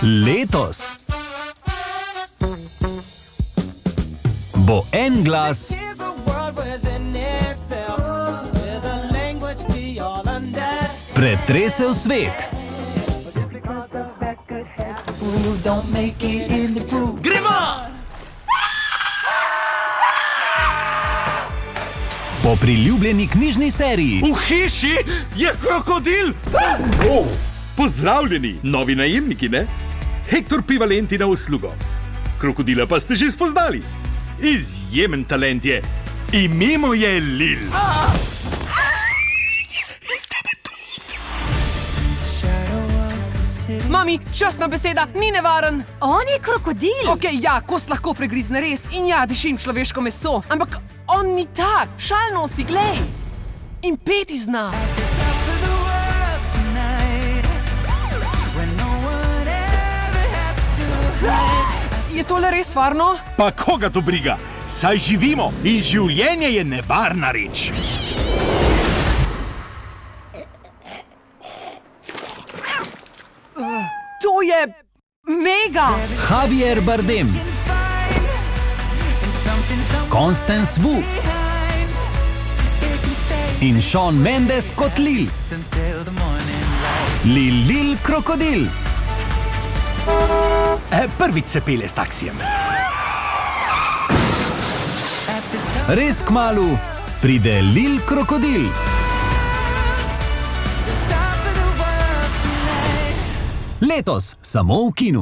Letos bo en glas pretresel svet. Gremo! Po priljubljeni knjižni seriji V hiši je krokodil! Pozdravljeni, novi najemniki, ne? Hektor Pivalenti na uslugo. Krokodila pa ste že spoznali. Izjemen talent je. Ime mu je Lil. Mami, častna beseda, ni nevaren. On je krokodil. Ok, ja, kost lahko pregrizne res in ja, dišim človeško meso. Ampak on ni tak, šalno si, glej. In peti zna. Je tole res varno? Pa koga to briga? Saj živimo in življenje je nevarna reč. To je mega! Javier Bardem, Constance Wu in Shawn Mendes kot Lil. Lil krokodil. Prvič se pele s taksijem. Res kmalu pride Lil krokodil. Letos samo v kinu.